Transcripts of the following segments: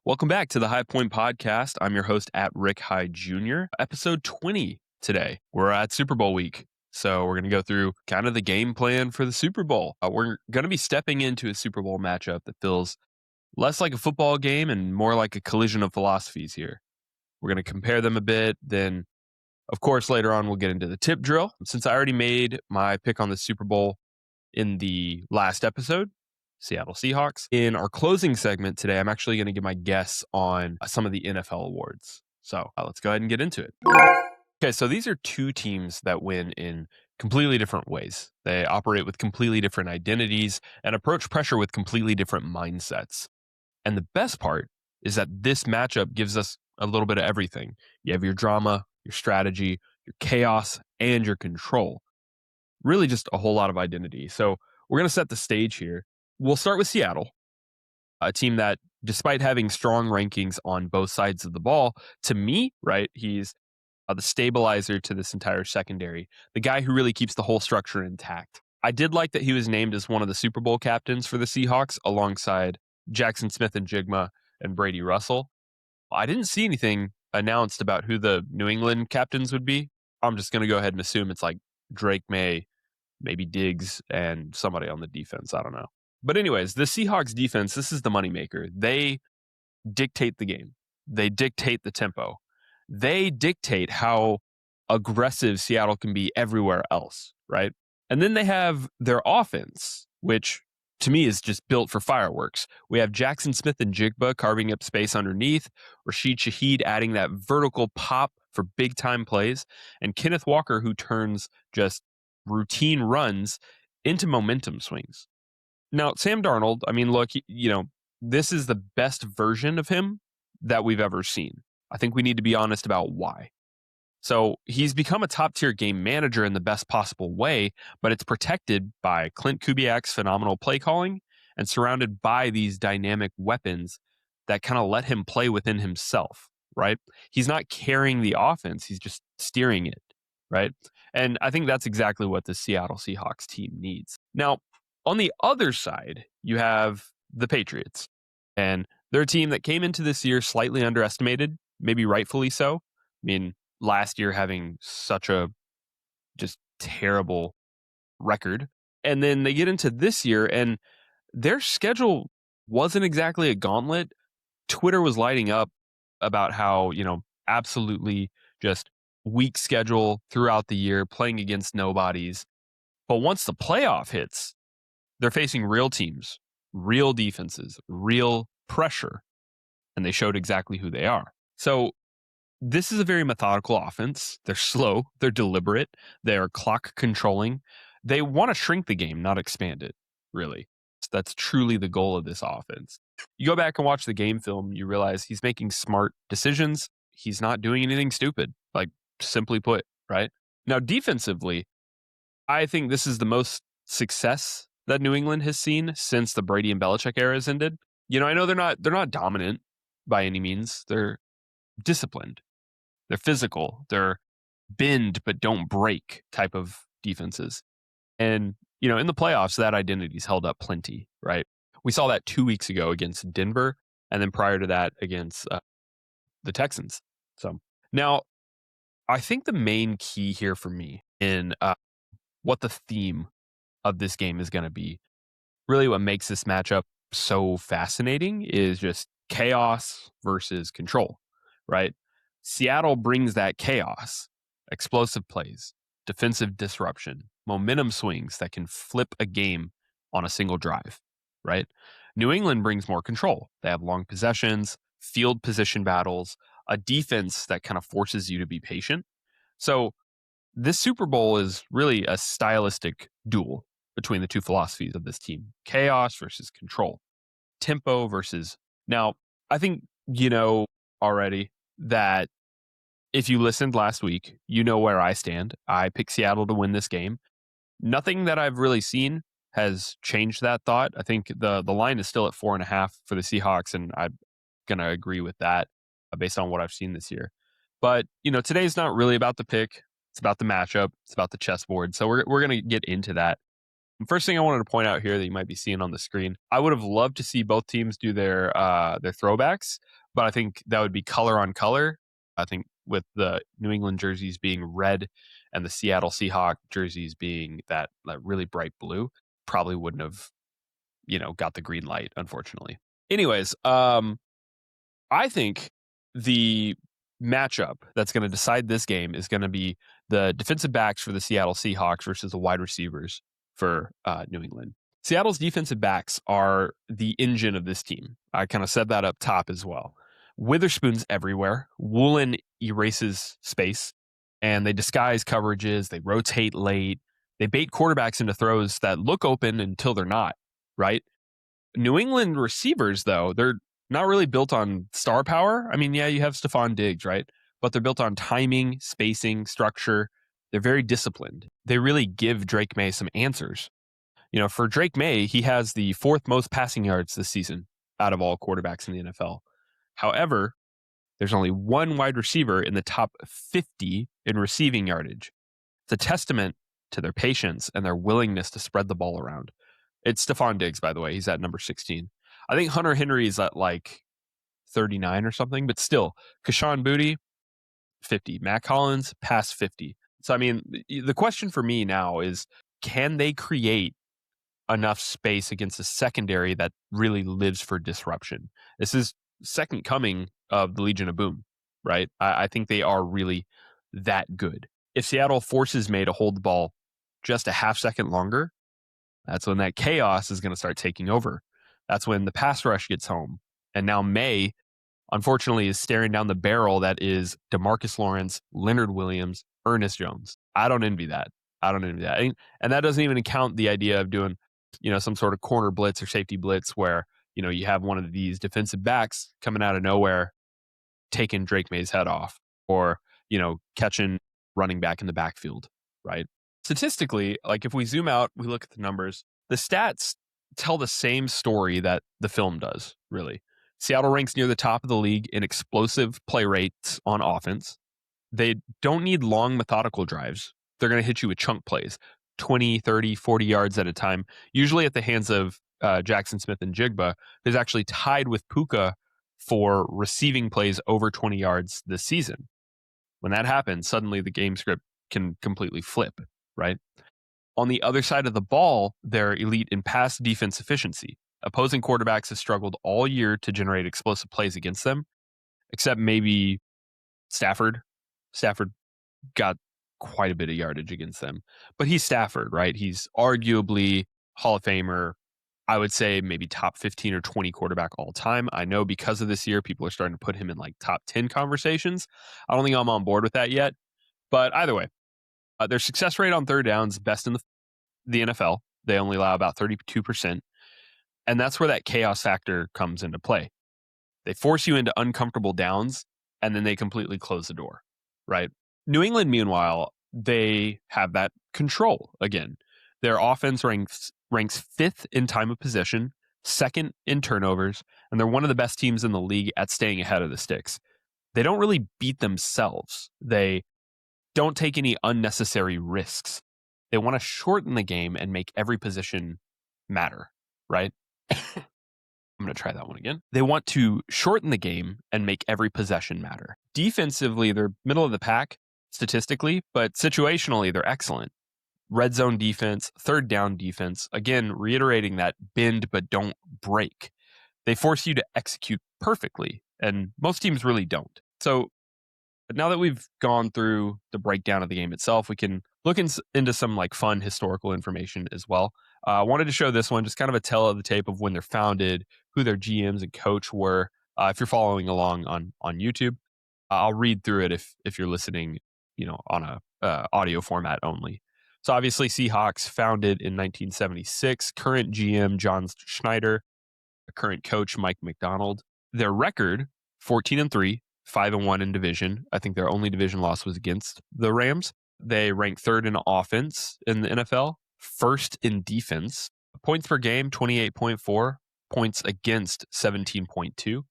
Welcome back to the High Point Podcast. I'm your host at Rick High Jr. Episode 20 today. We're at Super Bowl week. So we're going to go through kind of the game plan for the Super Bowl. We're going to be stepping into a Super Bowl matchup that feels less like a football game and more like a collision of philosophies here. We're going to compare them a bit. Then, of course, later on, we'll get into the tip drill. Since I already made my pick on the Super Bowl in the last episode, Seattle Seahawks. In our closing segment today, I'm actually going to give my guess on some of the NFL awards. So let's go ahead and get into it. Okay, so these are two teams that win in completely different ways. They operate with completely different identities and approach pressure with completely different mindsets. And the best part is that this matchup gives us a little bit of everything. You have your drama, your strategy, your chaos, and your control. Really just a whole lot of identity. So we're going to set the stage here. We'll start with Seattle, a team that, despite having strong rankings on both sides of the ball, to me, right, he's the stabilizer to this entire secondary, the guy who really keeps the whole structure intact. I did like that he was named as one of the Super Bowl captains for the Seahawks alongside Jackson Smith-Njigba and Brady Russell. I didn't see anything announced about who the New England captains would be. I'm just going to go ahead and assume it's like Drake Maye, maybe Diggs, and somebody on the defense. I don't know. But anyways, the Seahawks defense, this is the moneymaker. They dictate the game. They dictate the tempo. They dictate how aggressive Seattle can be everywhere else, right? And then they have their offense, which to me is just built for fireworks. We have Jackson Smith-Njigba carving up space underneath, Rashid Shaheed adding that vertical pop for big-time plays, and Kenneth Walker, who turns just routine runs into momentum swings. Now, Sam Darnold, I mean, look, this is the best version of him that we've ever seen. I think we need to be honest about why. So he's become a top-tier game manager in the best possible way, but it's protected by Klint Kubiak's phenomenal play calling and surrounded by these dynamic weapons that kind of let him play within himself, right? He's not carrying the offense, he's just steering it, right? And I think that's exactly what the Seattle Seahawks team needs. Now, on the other side, you have the Patriots, and they're a team that came into this year slightly underestimated, maybe rightfully so. I mean, last year having such a just terrible record. And then they get into this year, and their schedule wasn't exactly a gauntlet. Twitter was lighting up about how, absolutely just weak schedule throughout the year, playing against nobodies. But once the playoff hits, they're facing real teams, real defenses, real pressure, and they showed exactly who they are. So this is a very methodical offense. They're slow, they're deliberate, they're clock controlling. They want to shrink the game, not expand it, really. That's truly the goal of this offense. You go back and watch the game film, you realize he's making smart decisions. He's not doing anything stupid, like simply put, right? Now, defensively, I think this is the most success that New England has seen since the Brady and Belichick era has ended. I know they're not dominant by any means. They're disciplined. They're physical. They're bend but don't break type of defenses. And, in the playoffs, that identity's held up plenty, right? We saw that 2 weeks ago against Denver, and then prior to that against the Texans. So now, I think the main key here for me in what the theme of this game is going to be, really what makes this matchup so fascinating is just chaos versus control, right? Seattle brings that chaos, explosive plays, defensive disruption, momentum swings that can flip a game on a single drive, right? New England brings more control. They have long possessions, field position battles, a defense that kind of forces you to be patient. So this Super Bowl is really a stylistic duel between the two philosophies of this team: chaos versus control, tempo versus. Now, I think already that if you listened last week, you know where I stand. I picked Seattle to win this game. Nothing that I've really seen has changed that thought. I think the line is still at 4.5 for the Seahawks, and I'm going to agree with that based on what I've seen this year. But, today's not really about the pick. It's about the matchup. It's about the chessboard. So we're going to get into that. First thing I wanted to point out here that you might be seeing on the screen, I would have loved to see both teams do their throwbacks, but I think that would be color on color. I think with the New England jerseys being red and the Seattle Seahawks jerseys being that really bright blue, probably wouldn't have, got the green light, unfortunately. Anyways, I think the matchup that's going to decide this game is going to be the defensive backs for the Seattle Seahawks versus the wide receivers for New England. Seattle's defensive backs are the engine of this team. I kind of said that up top as well. Witherspoon's everywhere. Woolen erases space, and they disguise coverages. They rotate late. They bait quarterbacks into throws that look open until they're not, right? New England receivers, though, they're not really built on star power. I mean, yeah, you have Stephon Diggs, right? But they're built on timing, spacing, structure. They're very disciplined. They really give Drake Maye some answers. For Drake Maye, he has the fourth most passing yards this season out of all quarterbacks in the NFL. However, there's only one wide receiver in the top 50 in receiving yardage. It's a testament to their patience and their willingness to spread the ball around. It's Stephon Diggs, by the way. He's at number 16. I think Hunter Henry is at like 39 or something, but still, Kashawn Boutte, 50. Matt Collins, past 50. So, I mean, the question for me now is, can they create enough space against a secondary that really lives for disruption? This is second coming of the Legion of Boom, right? I think they are really that good. If Seattle forces Maye to hold the ball just a half second longer, that's when that chaos is going to start taking over. That's when the pass rush gets home. And now Maye, unfortunately, is staring down the barrel that is DeMarcus Lawrence, Leonard Williams, Ernest Jones. I don't envy that. And that doesn't even count the idea of doing, some sort of corner blitz or safety blitz where, you have one of these defensive backs coming out of nowhere, taking Drake Maye's head off, or, catching running back in the backfield, right? Statistically, like if we zoom out, we look at the numbers, the stats tell the same story that the film does, really. Seattle ranks near the top of the league in explosive play rates on offense. They don't need long, methodical drives. They're going to hit you with chunk plays, 20, 30, 40 yards at a time, usually at the hands of Jackson Smith and Jigba, who's actually tied with Puka for receiving plays over 20 yards this season. When that happens, suddenly the game script can completely flip, right? On the other side of the ball, they're elite in pass defense efficiency. Opposing quarterbacks have struggled all year to generate explosive plays against them, except maybe Stafford. Stafford got quite a bit of yardage against them, but he's Stafford, right? He's arguably Hall of Famer. I would say maybe top 15 or 20 quarterback all time. I know because of this year, people are starting to put him in like top 10 conversations. I don't think I'm on board with that yet, but either way, their success rate on third downs best in the NFL. They only allow about 32%. And that's where that chaos factor comes into play. They force you into uncomfortable downs, and then they completely close the door, right? New England, meanwhile, they have that control again. Their offense ranks fifth in time of possession, second in turnovers, and they're one of the best teams in the league at staying ahead of the sticks. They don't really beat themselves. They don't take any unnecessary risks. They want to shorten the game and make every position matter, right? I'm going to try that one again. They want to shorten the game and make every possession matter. Defensively, they're middle of the pack statistically, but situationally, they're excellent. Red zone defense, third down defense, again, reiterating that bend but don't break. They force you to execute perfectly, and most teams really don't. So now that we've gone through the breakdown of the game itself, we can look into some like fun historical information as well. I wanted to show this one, just kind of a tell of the tape of when they're founded, who their GMs and coach were. If you're following along on YouTube, I'll read through it if you're listening, on a audio format only. So obviously, Seahawks founded in 1976. Current GM John Schneider, current coach Mike McDonald. Their record 14-3, 5-1 in division. I think their only division loss was against the Rams. They rank third in offense in the NFL, first in defense. Points per game, 28.4. Points against, 17.2.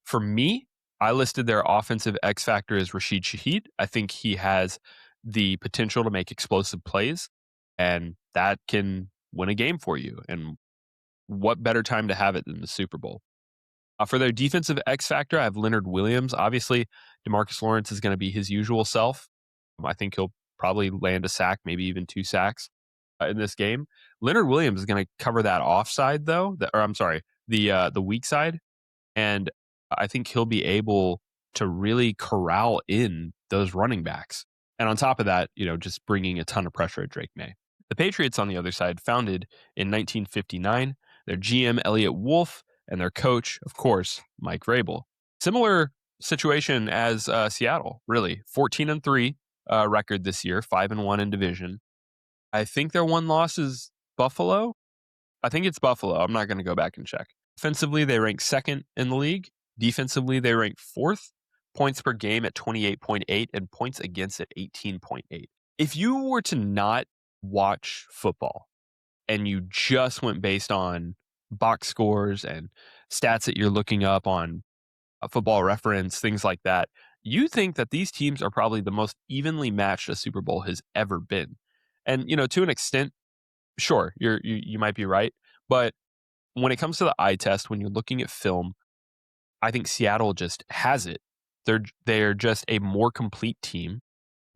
For me, I listed their offensive X factor as Rashid Shaheed. I think he has the potential to make explosive plays, and that can win a game for you. And what better time to have it than the Super Bowl? For their defensive X factor, I have Leonard Williams. Obviously, DeMarcus Lawrence is going to be his usual self. I think he'll probably land a sack, maybe even 2 sacks in this game. Leonard Williams is going to cover that offside, though. Or I'm sorry, the weak side, and I think he'll be able to really corral in those running backs. And on top of that, just bringing a ton of pressure at Drake Maye. The Patriots, on the other side, founded in 1959. Their GM, Elliot Wolf, and their coach, of course, Mike Vrabel. Similar situation as Seattle, really. 14-3 record this year, 5-1 in division. I think their one loss is Buffalo. I think it's Buffalo. I'm not going to go back and check. Offensively, they rank second in the league. Defensively, they rank fourth. Points per game at 28.8 and points against at 18.8. If you were to not watch football and you just went based on box scores and stats that you're looking up on a Football Reference, things like that, you think that these teams are probably the most evenly matched a Super Bowl has ever been. And, to an extent, sure, you might be right. But when it comes to the eye test, when you're looking at film, I think Seattle just has it. They're just a more complete team.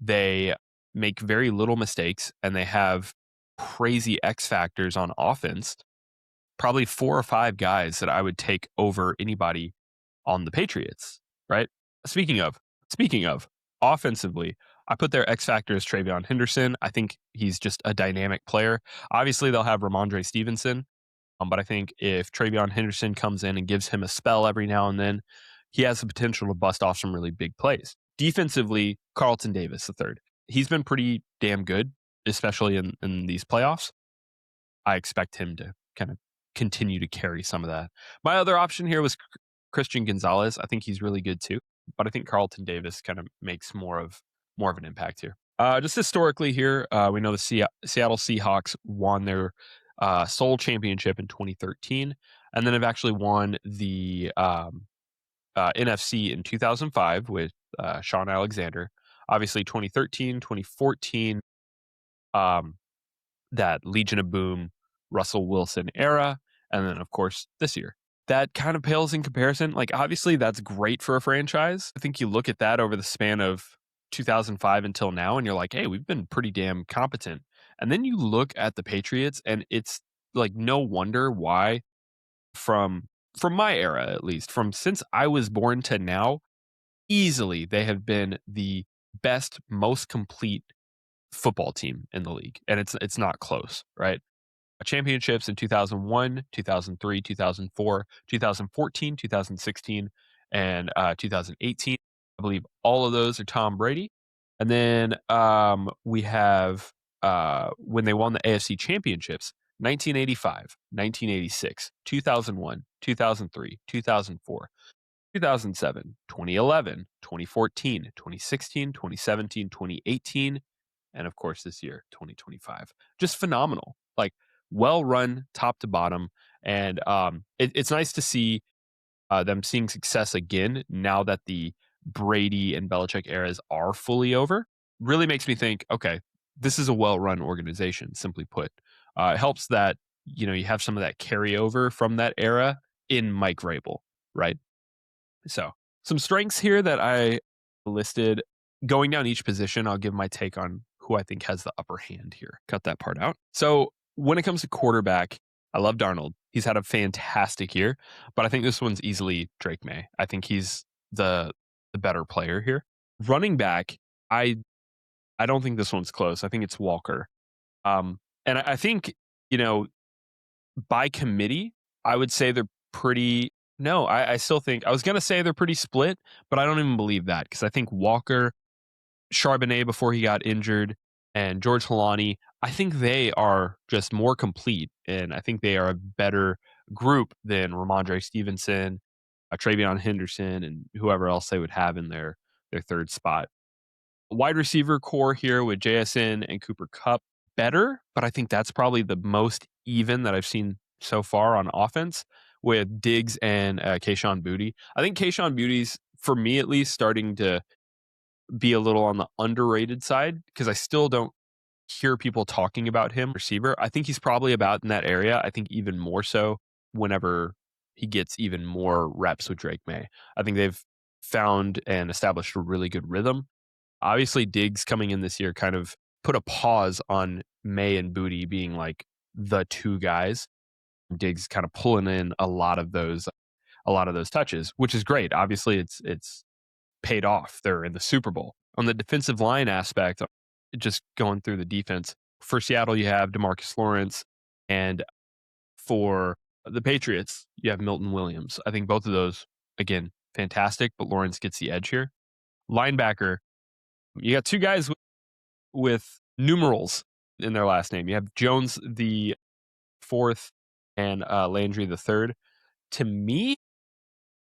They make very little mistakes, and they have crazy X factors on offense. Probably 4 or 5 guys that I would take over anybody on the Patriots, right? Speaking of offensively, I put their X factor as Travion Henderson. I think he's just a dynamic player. Obviously, they'll have Ramondre Stevenson, but I think if Travion Henderson comes in and gives him a spell every now and then, he has the potential to bust off some really big plays. Defensively, Carlton Davis, the third. He's been pretty damn good, especially in these playoffs. I expect him to kind of continue to carry some of that. My other option here was Christian Gonzalez. I think he's really good too, but I think Carlton Davis kind of makes more of an impact here. Just historically here, we know the Seattle Seahawks won their sole championship in 2013, and then have actually won the NFC in 2005 with Sean Alexander. Obviously, 2013, 2014, that Legion of Boom, Russell Wilson era, and then, of course, this year. That kind of pales in comparison. Like, obviously, that's great for a franchise. I think you look at that over the span of 2005 until now, and you're like, hey, we've been pretty damn competent. And then you look at the Patriots, and it's like no wonder why from my era, at least, from since I was born to now, easily they have been the best, most complete football team in the league. And it's not close, right? Championships in 2001, 2003, 2004, 2014, 2016, and 2018. I believe all of those are Tom Brady. And then we have when they won the AFC championships, 1985, 1986, 2001, 2003, 2004, 2007, 2011, 2014, 2016, 2017, 2018, and of course this year, 2025. Just phenomenal. Like, well run top to bottom. And it's nice to see them seeing success again now that the Brady and Belichick eras are fully over. Really makes me think, okay, this is a well-run organization, simply put. It helps that, you have some of that carryover from that era in Mike Vrabel, right? So some strengths here that I listed. Going down each position, I'll give my take on who I think has the upper hand here. Cut that part out. So when it comes to quarterback, I love Darnold. He's had a fantastic year, but I think this one's easily Drake Maye. I think he's the better player here. Running back, I don't think this one's close. I think it's Walker. And I think, by committee, I would say they're pretty. No, I still think I was going to say they're pretty split, but I don't even believe that because I think Walker, Charbonnet before he got injured, and George Holani, I think they are just more complete, and I think they are a better group than Ramondre Stevenson, Travion Henderson, and whoever else they would have in their third spot. Wide receiver core here with JSN and Cooper Kupp, better, but I think that's probably the most even that I've seen so far on offense with Diggs and Kayshon Boutte. I think Kayshon Boutte's, for me at least, starting to be a little on the underrated side because I still don't hear people talking about him receiver. I think he's probably about in that area. I think even more so whenever he gets even more reps with Drake Maye. I think they've found and established a really good rhythm. Obviously, Diggs coming in this year kind of put a pause on Maye and Booty being like the two guys. Diggs kind of pulling in a lot of those touches, which is great. Obviously, it's paid off. They're in the Super Bowl. On the defensive line aspect, just going through the defense, for Seattle, you have DeMarcus Lawrence, and for the Patriots, you have Milton Williams. I think both of those, again, fantastic, but Lawrence gets the edge here. Linebacker, you got two guys with numerals in their last name. You have Jones the fourth and Landry the third. To me,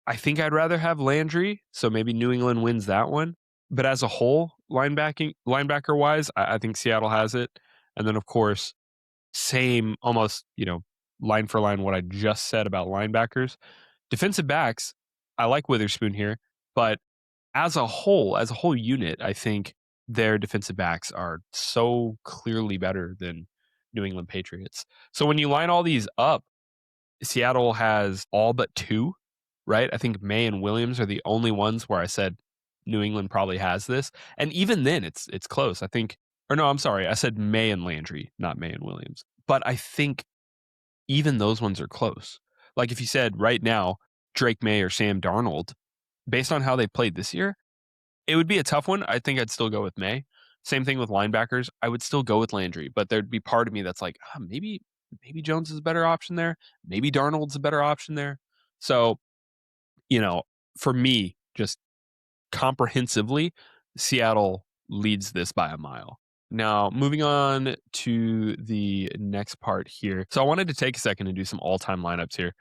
I think I'd rather have Landry, so maybe New England wins that one. But as a whole, linebacker wise, I think Seattle has it. And then of course, same almost, line for line what I just said about linebackers. Defensive backs, I like Witherspoon here, but as a whole unit, I think their defensive backs are so clearly better than New England Patriots. So when you line all these up, Seattle has all but two, right? I think Maye and Williams are the only ones where I said New England probably has this. And even then it's close. I think or no, I'm sorry. I said Maye and Landry, not Maye and Williams. But I think even those ones are close. Like if you said right now Drake Maye or Sam Darnold, based on how they played this year, it would be a tough one. I think I'd still go with Maye. Same thing with linebackers. I would still go with Landry, but there'd be part of me that's like, maybe Jones is a better option there. Maybe Darnold's a better option there. So, for me, just comprehensively, Seattle leads this by a mile. Now, moving on to the next part here. So I wanted to take a second and do some all-time lineups here.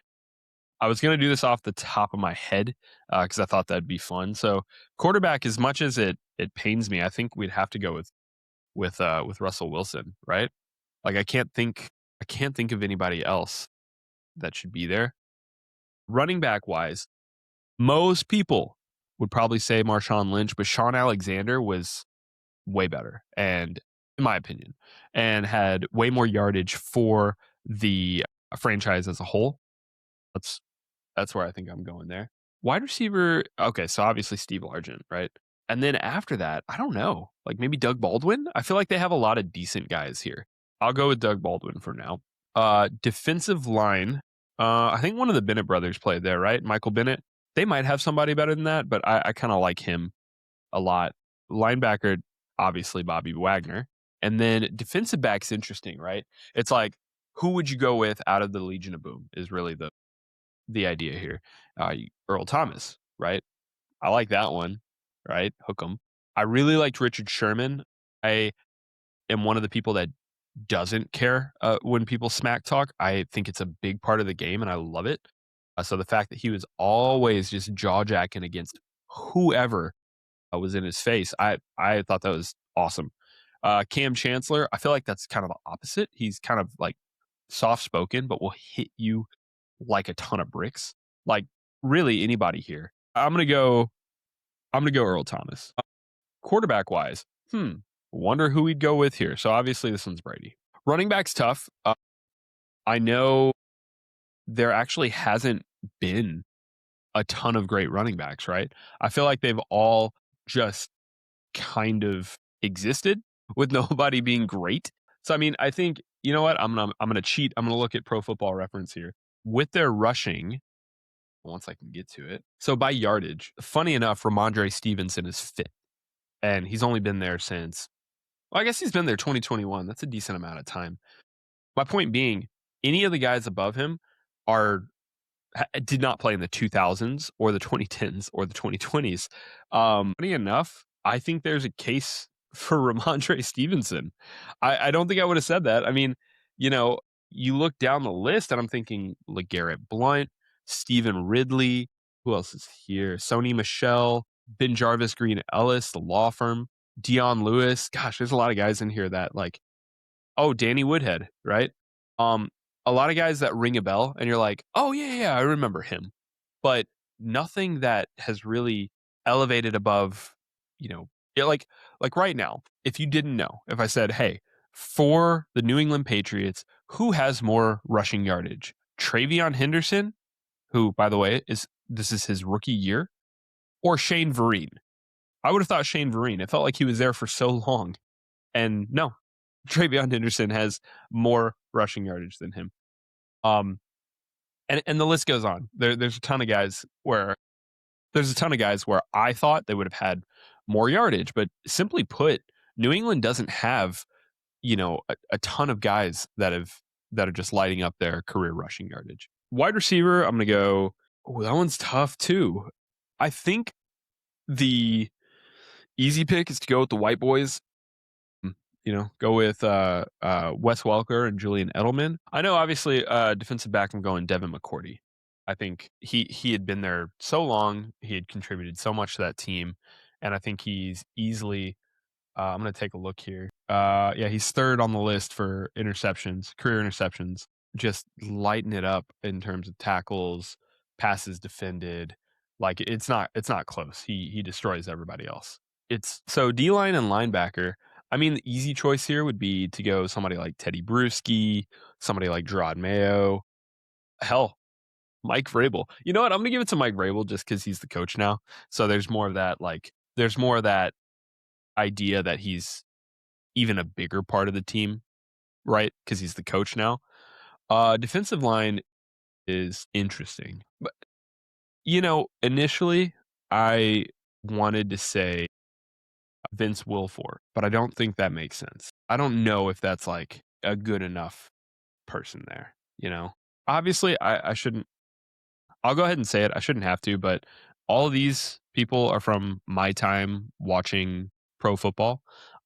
I was going to do this off the top of my head because I thought that'd be fun. So quarterback, as much as it pains me, I think we'd have to go with Russell Wilson, right? Like I can't think of anybody else that should be there. Running back wise, most people would probably say Marshawn Lynch, but Sean Alexander was way better, and in my opinion, and had way more yardage for the franchise as a whole. That's That's where I think I'm going there. Wide receiver, okay, so obviously Steve Largent, right? And then after that, I don't know, like maybe Doug Baldwin. I feel like they have a lot of decent guys here. I'll go with Doug Baldwin for now. Defensive line, I think one of the Bennett brothers played there, right? Michael Bennett. They might have somebody better than that, but I kind of like him a lot. Linebacker, obviously Bobby Wagner. And then defensive back's interesting, right? It's like, who would you go with out of the Legion of Boom is really the idea here. Earl Thomas, right? I like that one, right? Hook 'em. I really liked Richard Sherman. I am one of the people that doesn't care when people smack talk. I think it's a big part of the game, and I love it. So the fact that he was always just jaw jacking against whoever was in his face, I thought that was awesome. Cam Chancellor, I feel like that's kind of the opposite. He's kind of like soft spoken, but will hit you like a ton of bricks. Like really anybody here. I'm gonna go Earl Thomas. Quarterback wise, wonder who we'd go with here. So obviously this one's Brady. Running back's tough. I know there actually hasn't been a ton of great running backs, right? I feel like they've all just kind of existed with nobody being great. So I mean, I think you know what? I'm gonna cheat. I'm gonna look at Pro Football Reference here with their rushing. Once I can get to it. So by yardage, funny enough, Ramondre Stevenson is fifth, and he's only been there since. Well, I guess he's been there 2021. That's a decent amount of time. My point being, any of the guys above him are did not play in the 2000s or the 2010s or the 2020s. Funny enough, I think there's a case for Ramondre Stevenson. I don't think I would have said that. I mean, you look down the list and I'm thinking LeGarrette Blount, Stephen Ridley. Who else is here? Sony Michelle, Ben Jarvis, Green Ellis, the law firm, Dion Lewis. Gosh, there's a lot of guys in here that like, oh, Danny Woodhead, right? Um, a lot of guys that ring a bell and you're like, oh yeah, I remember him. But nothing that has really elevated above, like right now, if you didn't know, if I said, hey, for the New England Patriots, who has more rushing yardage? Travion Henderson, who, by the way, this is his rookie year, or Shane Vereen. I would have thought Shane Vereen. It felt like he was there for so long. And no, Travion Henderson has more rushing yardage than him. And the list goes on. There's a ton of guys where I thought they would have had more yardage, but simply put, New England doesn't have, a ton of guys that are just lighting up their career rushing yardage. Wide receiver, I'm gonna go. Oh, that one's tough too. I think the easy pick is to go with the white boys. Go with Wes Welker and Julian Edelman. I know, obviously, defensive back, I'm going Devin McCourty. I think he had been there so long. He had contributed so much to that team, and I think he's easily. I'm going to take a look here. Yeah, he's third on the list for interceptions, career interceptions. Just lighten it up in terms of tackles, passes defended. Like it's not close. He destroys everybody else. It's so D-line and linebacker. I mean, the easy choice here would be to go somebody like Teddy Bruschi, somebody like Gerard Mayo. Hell, Mike Vrabel. You know what? I'm gonna give it to Mike Vrabel just because he's the coach now. So there's more of that. There's more of that idea that he's even a bigger part of the team, right? Because he's the coach now. Defensive line is interesting, but initially I wanted to say Vince Wilfork, but I don't think that makes sense. I don't know if that's like a good enough person there. Obviously, I shouldn't. I'll go ahead and say it. I shouldn't have to, but all of these people are from my time watching pro football.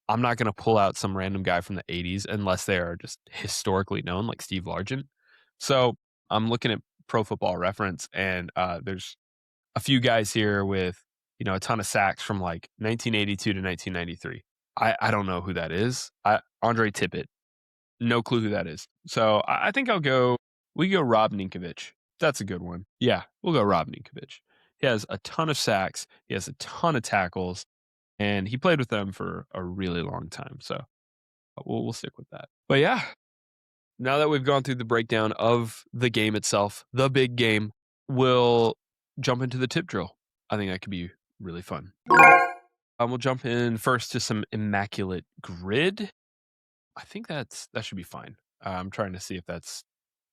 I'm not going to pull out some random guy from the 80s unless they are just historically known, like Steve Largent. So I'm looking at Pro Football Reference, and there's a few guys here with a ton of sacks from like 1982 to 1993. I don't know who that is. Andre Tippett, no clue who that is. So I think we go Rob Ninkovich. That's a good one. Yeah, we'll go Rob Ninkovich. He has a ton of sacks. He has a ton of tackles, and he played with them for a really long time. So we'll stick with that. But yeah, now that we've gone through the breakdown of the game itself, the big game, we'll jump into the tip drill. I think that could be really fun. We'll jump in first to some immaculate grid. I think that should be fine. I'm trying to see if that's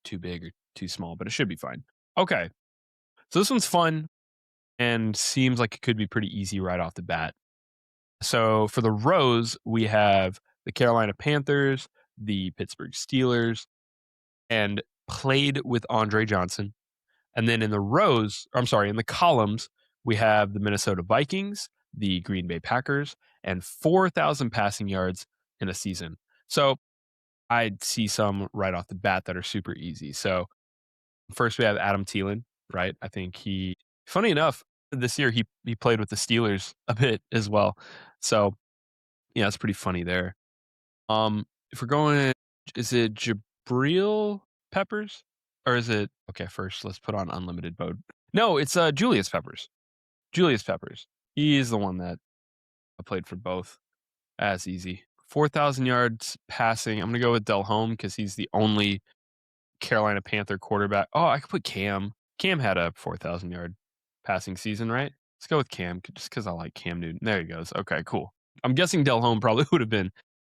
too big or too small, but it should be fine. Okay. So this one's fun and seems like it could be pretty easy right off the bat. So for the rows, we have the Carolina Panthers, the Pittsburgh Steelers, and played with Andre Johnson. And then in the columns, we have the Minnesota Vikings, the Green Bay Packers, and 4,000 passing yards in a season. So I'd see some right off the bat that are super easy. So first we have Adam Thielen, right? I think funny enough, this year he played with the Steelers a bit as well. So yeah, it's pretty funny there. If we're going, is it Jabril Peppers or is it okay? First, let's put on unlimited mode. No, it's Julius Peppers. Julius Peppers. He is the one that I played for both. That's easy. 4,000 yards passing. I'm gonna go with Delhomme because he's the only Carolina Panther quarterback. Oh, I could put Cam. Cam had a 4,000 yard passing season, right? Let's go with Cam just because I like Cam Newton. There he goes. Okay, cool. I'm guessing Delhomme probably would have been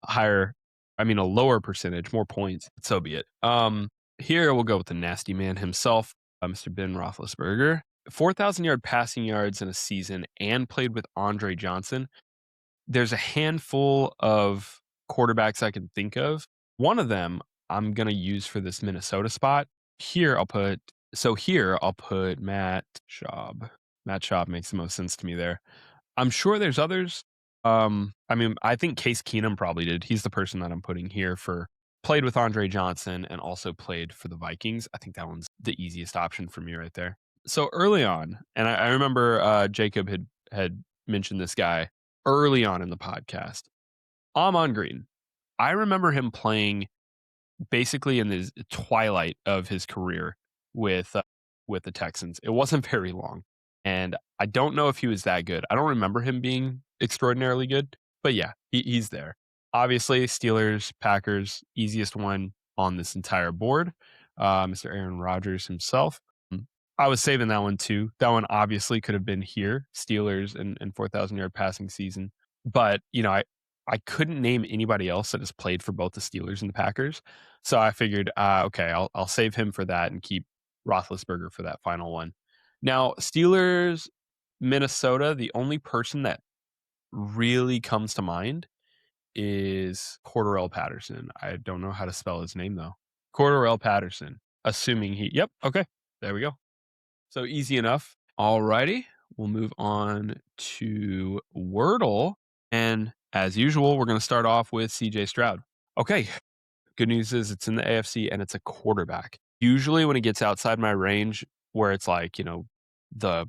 higher. I mean, a lower percentage, more points. But so be it. Here we'll go with the nasty man himself, Mr. Ben Roethlisberger. 4,000 yard passing yards in a season and played with Andre Johnson. There's a handful of quarterbacks I can think of. One of them I'm going to use for this Minnesota spot. Here I'll put Matt Schaub. Matt Schaub makes the most sense to me there. I'm sure there's others. I think Case Keenum probably did. He's the person that I'm putting here for played with Andre Johnson and also played for the Vikings. I think that one's the easiest option for me right there. So early on, and I remember Jacob had mentioned this guy early on in the podcast. Ahman Green. I remember him playing basically in the twilight of his career with the Texans. It wasn't very long, and I don't know if he was that good. I don't remember him being extraordinarily good, but yeah, he's there. Obviously, Steelers, Packers, easiest one on this entire board. Mr. Aaron Rodgers himself. I was saving that one too. That one obviously could have been here, Steelers and 4,000-yard passing season. But, I couldn't name anybody else that has played for both the Steelers and the Packers. So I figured, okay, I'll save him for that and keep Roethlisberger for that final one. Now, Steelers, Minnesota, the only person that really comes to mind is Cordarrelle Patterson. I don't know how to spell his name though. Cordarrelle Patterson, assuming yep, okay, there we go. So easy enough. Alrighty, we'll move on to Wordle. And as usual, we're going to start off with CJ Stroud. Okay, good news is it's in the AFC and it's a quarterback. Usually when it gets outside my range, where it's like, the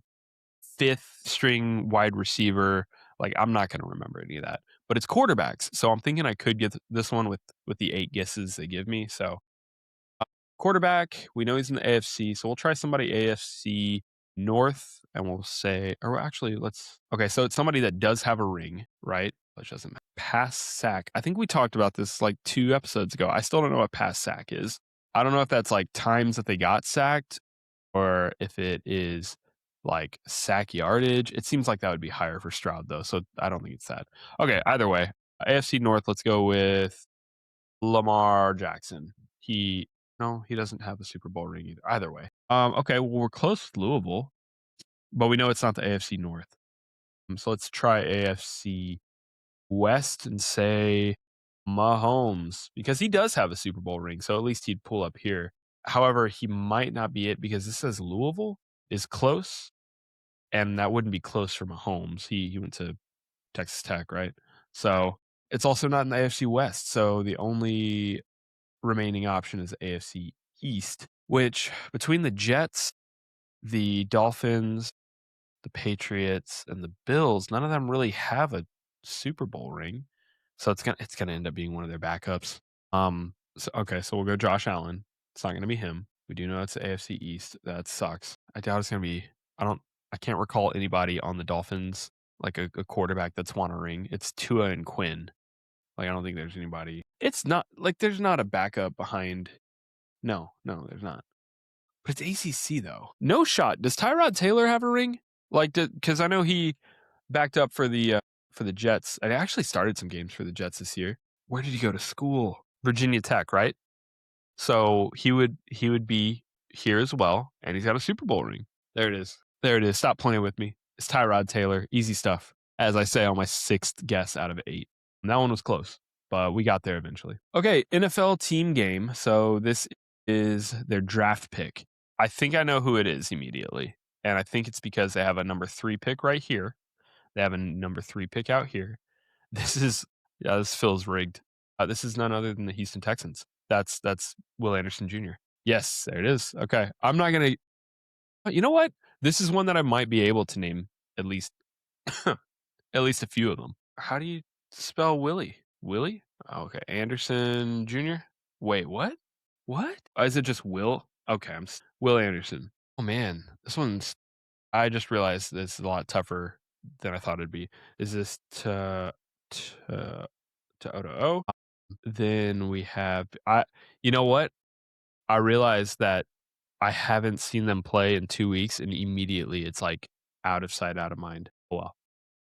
fifth string wide receiver, like I'm not going to remember any of that. But it's quarterbacks. So I'm thinking I could get this one with the 8 guesses they give me. So quarterback, we know he's in the AFC, so we'll try somebody AFC North, and we'll say, or actually, okay, so it's somebody that does have a ring, right? Which doesn't matter. Pass sack. I think we talked about this like 2 episodes ago. I still don't know what pass sack is. I don't know if that's like times that they got sacked or if it is like sack yardage. It seems like that would be higher for Stroud, though, so I don't think it's that. Okay, either way, AFC North, let's go with Lamar Jackson. No, he doesn't have a Super Bowl ring either. Either way. Okay, well, we're close with Louisville, but we know it's not the AFC North. So let's try AFC West and say Mahomes, because he does have a Super Bowl ring, so at least he'd pull up here. However, he might not be it because this says Louisville is close, and that wouldn't be close for Mahomes. He went to Texas Tech, right? So it's also not in the AFC West. So the only remaining option is AFC East, which between the Jets, the Dolphins, the Patriots, and the Bills, none of them really have a Super Bowl ring. So it's gonna end up being one of their backups. So we'll go Josh Allen. It's not gonna be him. We do know it's the AFC East. That sucks. I doubt it's gonna be. I can't recall anybody on the Dolphins, like a quarterback that's won a ring. It's Tua and Quinn. Like I don't think there's anybody. It's not like there's not a backup behind. No, there's not. But it's ACC though. No shot. Does Tyrod Taylor have a ring? Like, because I know he backed up for the Jets. I actually started some games for the Jets this year. Where did he go to school? Virginia Tech, right? So he would be here as well, and he's got a Super Bowl ring. There it is. There it is. Stop playing with me. It's Tyrod Taylor. Easy stuff. As I say on my 6th guess out of 8. And that one was close, but we got there eventually. Okay, NFL team game. So this is their draft pick. I think I know who it is immediately. And I think it's because they have a number 3 pick right here. They have a number 3 pick out here. This feels rigged. This is none other than the Houston Texans. That's Will Anderson Jr. Yes, there it is. Okay. I'm not going to, you know what? This is one that I might be able to name at least, at least a few of them. How do you spell Willie? Willie? Okay. Anderson Jr. Wait, what? What? Is it just Will? Okay. Will Anderson. Oh man, I just realized this is a lot tougher than I thought it'd be. Is this to O? Then we have you know what? I realized that I haven't seen them play in 2 weeks, and immediately it's like out of sight, out of mind. Oh well.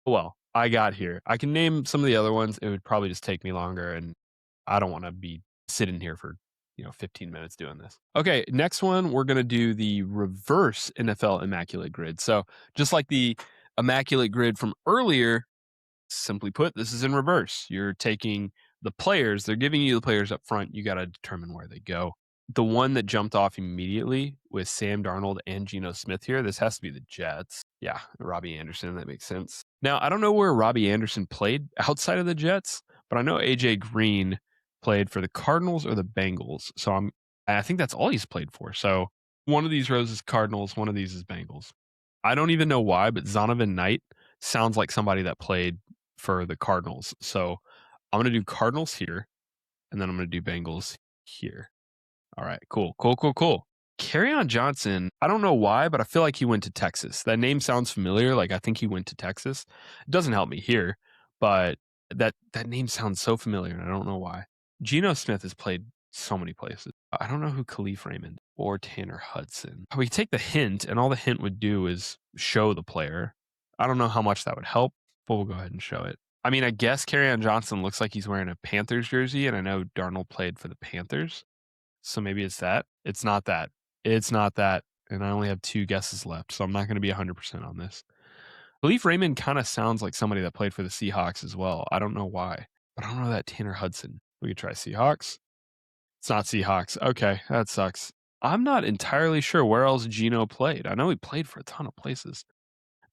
Oh well. I got here. I can name some of the other ones. It would probably just take me longer, and I don't want to be sitting here for 15 minutes doing this. Okay, next one, we're going to do the reverse NFL Immaculate Grid. So just like the Immaculate Grid from earlier, simply put, this is in reverse. You're taking the players, they're giving you the players up front. You got to determine where they go. The one that jumped off immediately with Sam Darnold and Geno Smith here, this has to be the Jets. Yeah, Robbie Anderson, that makes sense. Now, I don't know where Robbie Anderson played outside of the Jets, but I know AJ Green played for the Cardinals or the Bengals. So I think that's all he's played for. So one of these rows is Cardinals, one of these is Bengals. I don't even know why, but Zonovan Knight sounds like somebody that played for the Cardinals. So I'm going to do Cardinals here, and then I'm going to do Bengals here. All right, cool. Kerryon Johnson, I don't know why, but I feel like he went to Texas. That name sounds familiar. Like I think he went to Texas. It doesn't help me here, but that name sounds so familiar, and I don't know why. Geno Smith has played so many places. I don't know who Khalif Raymond or Tanner Hudson. We could take the hint, and all the hint would do is show the player. I don't know how much that would help, but we'll go ahead and show it. I mean, I guess Kerryon Johnson looks like he's wearing a Panthers jersey, and I know Darnold played for the Panthers. So maybe it's that. It's not that. It's not that. And I only have 2 guesses left, so I'm not going to be 100% on this. Khalif Raymond kind of sounds like somebody that played for the Seahawks as well. I don't know why, but I don't know that Tanner Hudson. We could try Seahawks. It's not Seahawks. Okay, that sucks. I'm not entirely sure where else Geno played. I know he played for a ton of places.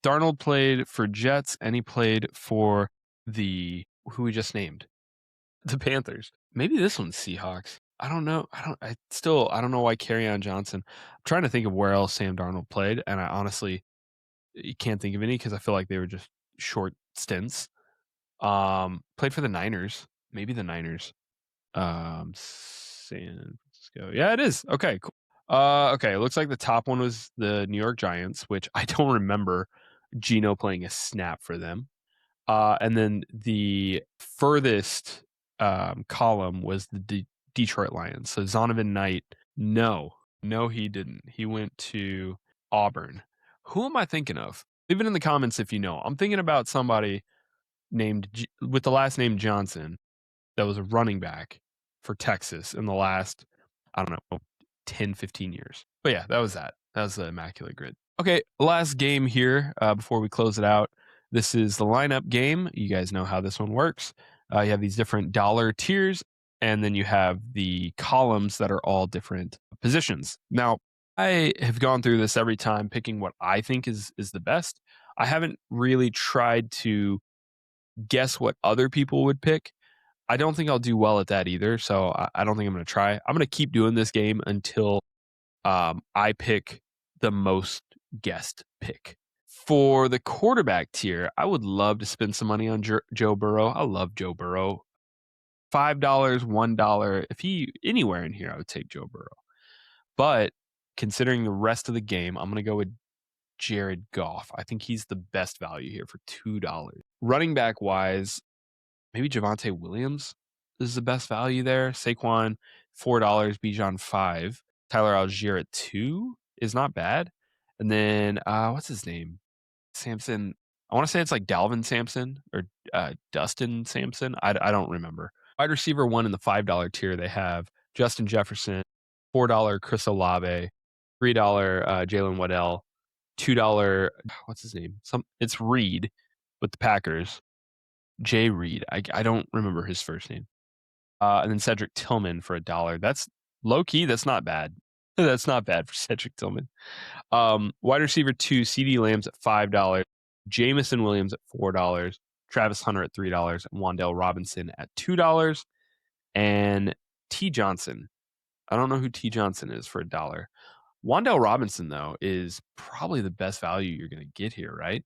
Darnold played for Jets, and he played for who we just named, the Panthers. Maybe this one's Seahawks. I don't know. I don't know why Kerryon Johnson. I'm trying to think of where else Sam Darnold played, and I honestly can't think of any because I feel like they were just short stints. Played for the Niners. Maybe the Niners. San Francisco. Yeah, it is. Okay, cool. Okay, it looks like the top one was the New York Giants, which I don't remember Geno playing a snap for them. And then the furthest column was the Detroit Lions. So Zonovan Knight, no, he didn't. He went to Auburn. Who am I thinking of? Leave it in the comments if you know. I'm thinking about somebody named with the last name Johnson that was a running back for Texas in the last, I don't know, 10, 15 years. But yeah, that was that. That was the Immaculate Grid. Okay, last game here before we close it out. This is the lineup game. You guys know how this one works. You have these different dollar tiers, and then you have the columns that are all different positions. Now, I have gone through this every time, picking what I think is the best. I haven't really tried to guess what other people would pick. I don't think I'll do well at that either, so I don't think I'm going to try. I'm going to keep doing this game until I pick the most guessed pick. For the quarterback tier, I would love to spend some money on Joe Burrow. I love Joe Burrow. $5, $1. If he anywhere in here, I would take Joe Burrow. But considering the rest of the game, I'm going to go with Jared Goff. I think he's the best value here for $2. Running back wise, maybe Javonte Williams is the best value there. Saquon, $4. Bijan, $5. Tyler Algier at $2 is not bad. And then what's his name? Sampson. I want to say it's like Dalvin Sampson or Dustin Sampson. I don't remember. Wide receiver 1 in the $5 tier, they have Justin Jefferson, $4 Chris Olave, $3 Jalen Waddell, $2 what's his name? It's Reed with the Packers. Jay Reed. I don't remember his first name. And then Cedric Tillman for $1. That's low key. That's not bad. That's not bad for Cedric Tillman. Wide receiver 2, CeeDee Lamb's at $5. Jamison Williams at $4. Travis Hunter at $3. And Wan'Dale Robinson at $2. And T. Johnson. I don't know who T. Johnson is for $1. Wan'Dale Robinson, though, is probably the best value you're going to get here, right?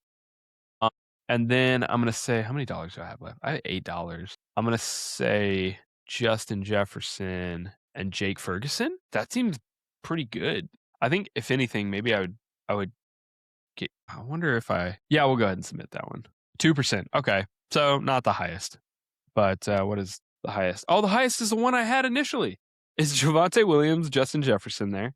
And then I'm going to say, how many dollars do I have left? I have $8. I'm going to say Justin Jefferson and Jake Ferguson. That seems pretty good. I think if anything, maybe I would get, I wonder if yeah, we'll go ahead and submit that one. 2%. Okay. So not the highest, but what is the highest? Oh, the highest is the one I had initially. Is Javonte Williams, Justin Jefferson there.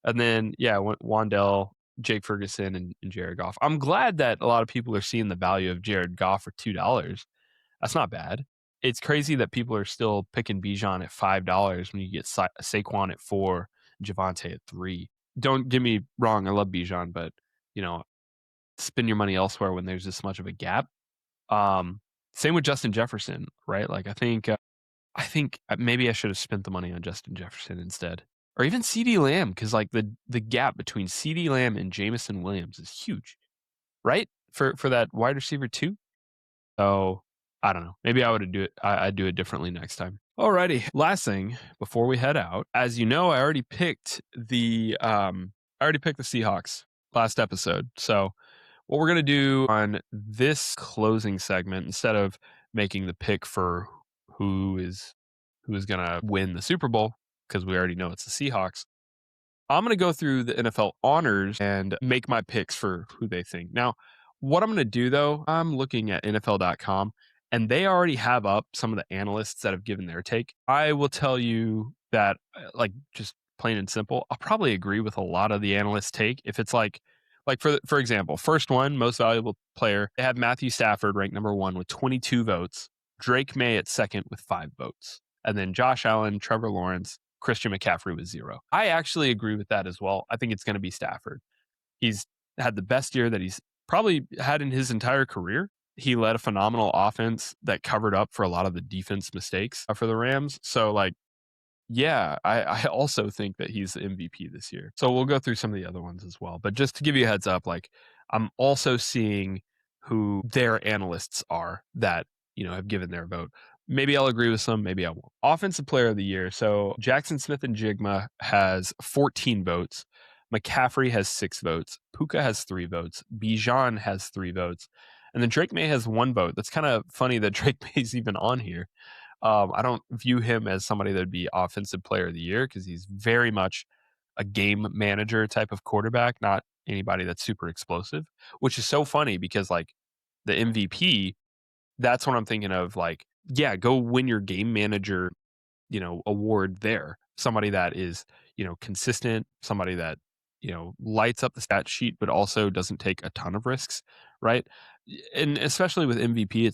And then, yeah, Wan'Dale, Jake Ferguson, and Jared Goff. I'm glad that a lot of people are seeing the value of Jared Goff for $2. That's not bad. It's crazy that people are still picking Bijan at $5 when you get Saquon at $4, Javonte at $3. Don't get me wrong, I love Bijan, but spend your money elsewhere when there's this much of a gap. Same with Justin Jefferson, right? Like I think maybe I should have spent the money on Justin Jefferson instead. Or even CeeDee Lamb, because like the gap between CeeDee Lamb and Jamison Williams is huge, right? For that wide receiver 2. So I don't know. Maybe I would do it. I'd do it differently next time. Alrighty. Last thing before we head out, as you know, I already picked the Seahawks last episode. So what we're gonna do on this closing segment, instead of making the pick for who is gonna win the Super Bowl, because we already know it's the Seahawks, I'm going to go through the NFL honors and make my picks for who they think. Now, what I'm going to do, though, I'm looking at NFL.com, and they already have up some of the analysts that have given their take. I will tell you that, like, just plain and simple, I'll probably agree with a lot of the analysts' take. If it's like for example, first one, most valuable player, they have Matthew Stafford ranked number 1 with 22 votes, Drake Maye at second with 5 votes, and then Josh Allen, Trevor Lawrence, Christian McCaffrey with 0. I actually agree with that as well. I think it's gonna be Stafford. He's had the best year that he's probably had in his entire career. He led a phenomenal offense that covered up for a lot of the defense mistakes for the Rams. So, like, yeah, I also think that he's the MVP this year. So we'll go through some of the other ones as well. But just to give you a heads up, like, I'm also seeing who their analysts are that, have given their vote. Maybe I'll agree with some, maybe I won't. Offensive player of the year. So Jackson Smith and Jigma has 14 votes. McCaffrey has 6 votes. Puka has 3 votes. Bijan has 3 votes. And then Drake May has 1 vote. That's kind of funny that Drake May's even on here. I don't view him as somebody that would be offensive player of the year because he's very much a game manager type of quarterback, not anybody that's super explosive, which is so funny because, like, the MVP, that's what I'm thinking of. Like, yeah, go win your game manager, award there. Somebody that is, consistent, somebody that, lights up the stat sheet, but also doesn't take a ton of risks, right? And especially with MVP,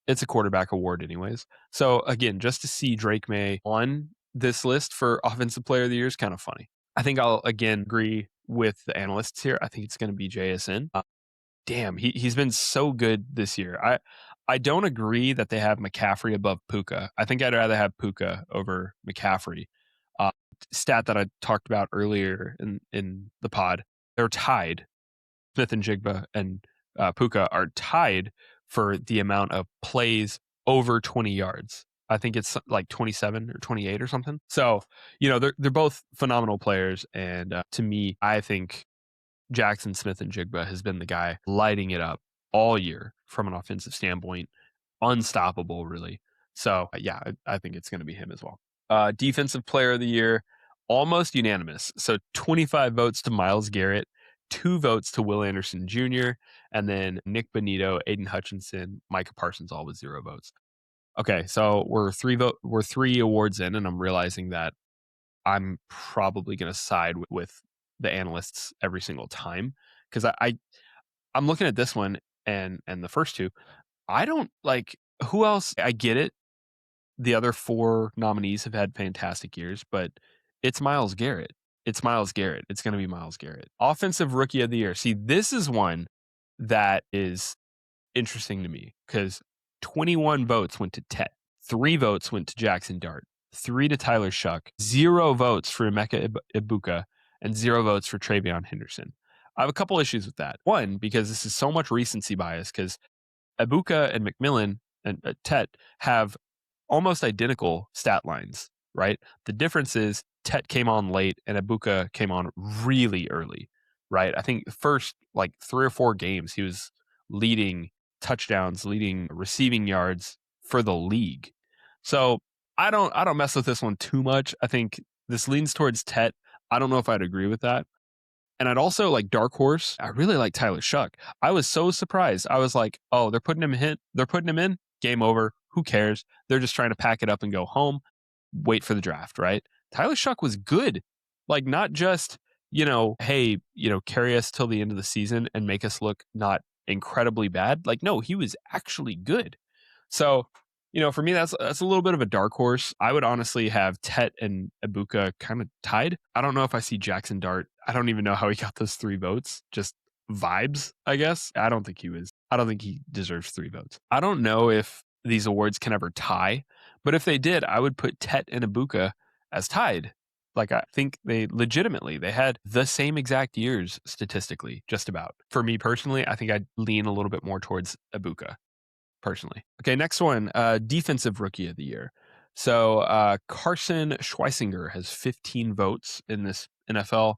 it's a quarterback award anyways. So again, just to see Drake May on this list for offensive player of the year is kind of funny. I think I'll again agree with the analysts here. I think it's going to be JSN. Damn, he's been so good this year. I don't agree that they have McCaffrey above Puka. I think I'd rather have Puka over McCaffrey. Uh, Stat that I talked about earlier in the pod, they're tied. Smith and Jigba and Puka are tied for the amount of plays over 20 yards. I think it's like 27 or 28 or something. So, they're both phenomenal players. And to me, I think Jackson Smith and Jigba has been the guy lighting it up all year from an offensive standpoint. Unstoppable, really. So, yeah, I think it's going to be him as well. Defensive player of the year, almost unanimous. So 25 votes to Myles Garrett, 2 votes to Will Anderson Jr., and then Nick Bonito, Aiden Hutchinson, Micah Parsons, all with 0 votes. Okay, so we're 3 awards in, and I'm realizing that I'm probably going to side with the analysts every single time because I'm looking at this one and the first 2. I don't like who else. I get it. The other 4 nominees have had fantastic years, but it's Myles Garrett. It's Myles Garrett. It's going to be Myles Garrett. Offensive Rookie of the Year. See, this is one that is interesting to me because 21 votes went to Tet, 3 votes went to Jackson Dart, 3 to Tyler Shuck, 0 votes for Emeka Ibuka, and 0 votes for Travion Henderson. I have a couple issues with that. One, because this is so much recency bias because Ibuka and McMillan and Tet have almost identical stat lines, right? The difference is Tet came on late and Ibuka came on really early, right? I think the first like 3 or 4 games he was leading touchdowns, leading receiving yards for the league. So I don't mess with this one too much. I think this leans towards Tet. I don't know if I'd agree with that. And I'd also like dark horse. I really like Tyler Shuck. I was so surprised. I was like, oh, they're putting him in. Game over. Who cares? They're just trying to pack it up and go home. Wait for the draft, right? Tyler Shuck was good. Like, not just, hey, carry us till the end of the season and make us look not incredibly bad. Like, no, he was actually good. So, for me, that's a little bit of a dark horse. I would honestly have Tet and Ibuka kind of tied. I don't know if I see Jackson Dart. I don't even know how he got those 3 votes. Just vibes, I guess. I don't think he deserves 3 votes. I don't know if these awards can ever tie, but if they did, I would put Tet and Ibuka as tied. Like, I think they had the same exact years statistically, just about. For me personally, I think I'd lean a little bit more towards Ibuka. Personally. Okay, next one, defensive rookie of the year. So Carson Schweisinger has 15 votes in this NFL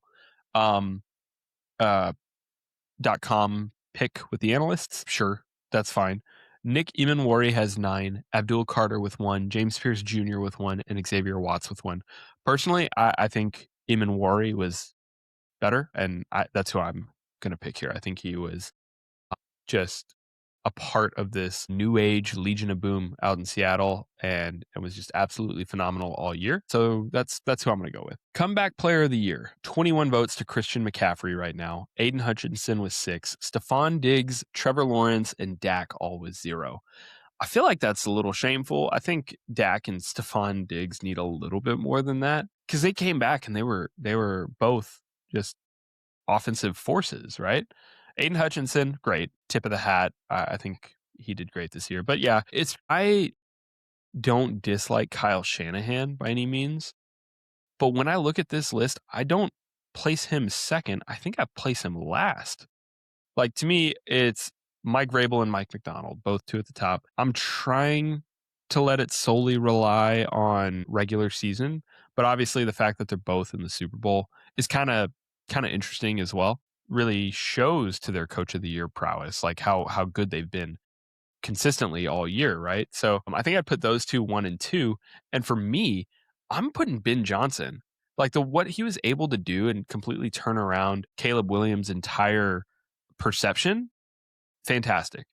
.com pick with the analysts. Sure, that's fine. Nick Emanwari has 9, Abdul Carter with 1, James Pierce Jr. with 1, and Xavier Watts with 1. Personally, I think Emanwari was better, and that's who I'm going to pick here. I think he was just a part of this new age Legion of Boom out in Seattle, and it was just absolutely phenomenal all year. So that's who I'm going to go with. Comeback player of the year, 21 votes to Christian McCaffrey right now. Aiden Hutchinson with 6, Stephon Diggs, Trevor Lawrence, and Dak all with 0. I feel like that's a little shameful. I think Dak and Stephon Diggs need a little bit more than that because they came back and they were both just offensive forces, right? Aiden Hutchinson, great, tip of the hat. I think he did great this year. But yeah, I don't dislike Kyle Shanahan by any means, but when I look at this list, I don't place him second. I think I place him last. Like, to me, it's Mike Vrabel and Mike McDonald, both two at the top. I'm trying to let it solely rely on regular season, but obviously the fact that they're both in the Super Bowl is kind of interesting as well. Really shows to their coach of the year prowess, like how good they've been consistently all year, right? So I think I'd put those two 1 and 2. And for me, I'm putting Ben Johnson. Like what he was able to do and completely turn around Caleb Williams' entire perception, fantastic.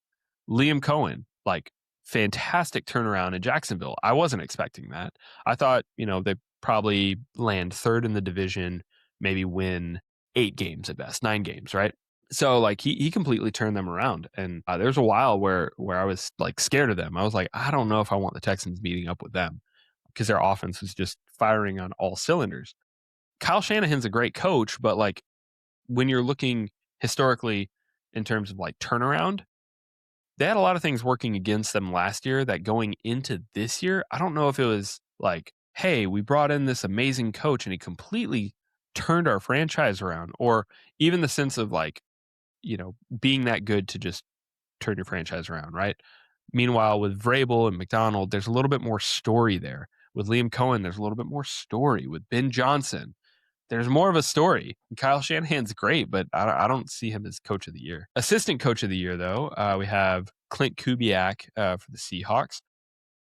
Liam Cohen, like fantastic turnaround in Jacksonville. I wasn't expecting that. I thought, they probably land third in the division, maybe win 8 games at best, 9 games, right? So like he completely turned them around. And there's a while where I was like scared of them. I was like, I don't know if I want the Texans meeting up with them because their offense was just firing on all cylinders. Kyle Shanahan's a great coach, but like when you're looking historically in terms of like turnaround, they had a lot of things working against them last year that going into this year, I don't know if it was like, hey, we brought in this amazing coach and he completely turned our franchise around, or even the sense of like, being that good to just turn your franchise around, right? Meanwhile, with Vrabel and McDonald, there's a little bit more story there. With Liam Cohen, there's a little bit more story. With Ben Johnson, there's more of a story. Kyle Shanahan's great, but I don't see him as coach of the year. Assistant coach of the year, though, we have Klint Kubiak for the Seahawks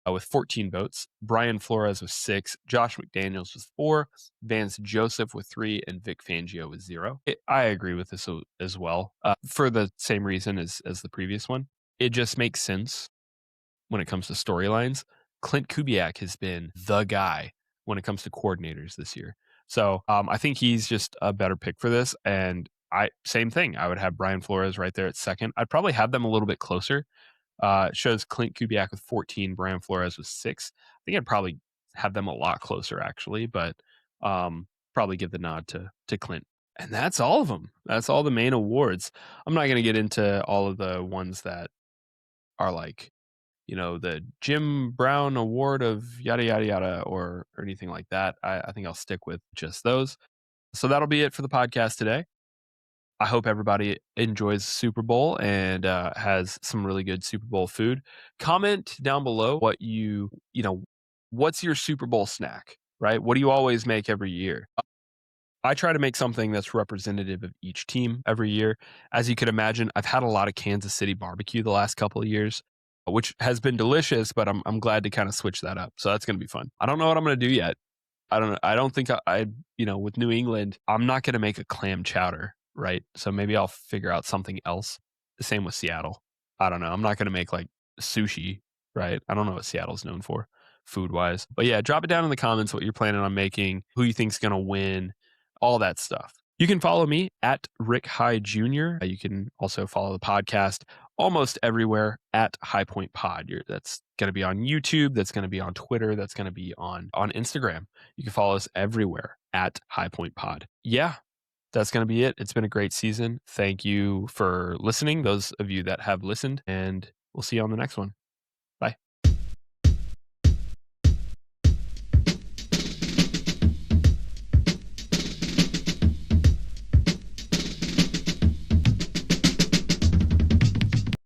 with 14 votes. Brian Flores with 6. Josh McDaniels with 4. Vance Joseph with 3. And Vic Fangio with 0. I agree with this as well for the same reason as the previous one. It just makes sense when it comes to storylines. Klint Kubiak has been the guy when it comes to coordinators this year. So I think he's just a better pick for this. And same thing. I would have Brian Flores right there at second. I'd probably have them a little bit closer. It shows Klint Kubiak with 14, Brian Flores with 6. I think I'd probably have them a lot closer, actually, but probably give the nod to Klint. And that's all of them. That's all the main awards. I'm not going to get into all of the ones that are like, the Jim Brown Award of yada, yada, yada, or anything like that. I think I'll stick with just those. So that'll be it for the podcast today. I hope everybody enjoys Super Bowl and has some really good Super Bowl food. Comment down below what what's your Super Bowl snack, right? What do you always make every year? I try to make something that's representative of each team every year. As you can imagine, I've had a lot of Kansas City barbecue the last couple of years, which has been delicious, but I'm glad to kind of switch that up. So that's going to be fun. I don't know what I'm going to do yet. I don't think I with New England, I'm not going to make a clam chowder, right? So maybe I'll figure out something else. The same with Seattle. I don't know. I'm not going to make like sushi, right? I don't know what Seattle's known for food wise. But yeah, drop it down in the comments what you're planning on making, who you think's going to win, all that stuff. You can follow me at Rick High Jr. You can also follow the podcast almost everywhere at High Point Pod. That's going to be on YouTube. That's going to be on Twitter. That's going to be on Instagram. You can follow us everywhere at High Point Pod. Yeah, that's going to be it. It's been a great season. Thank you for listening, those of you that have listened, and we'll see you on the next one.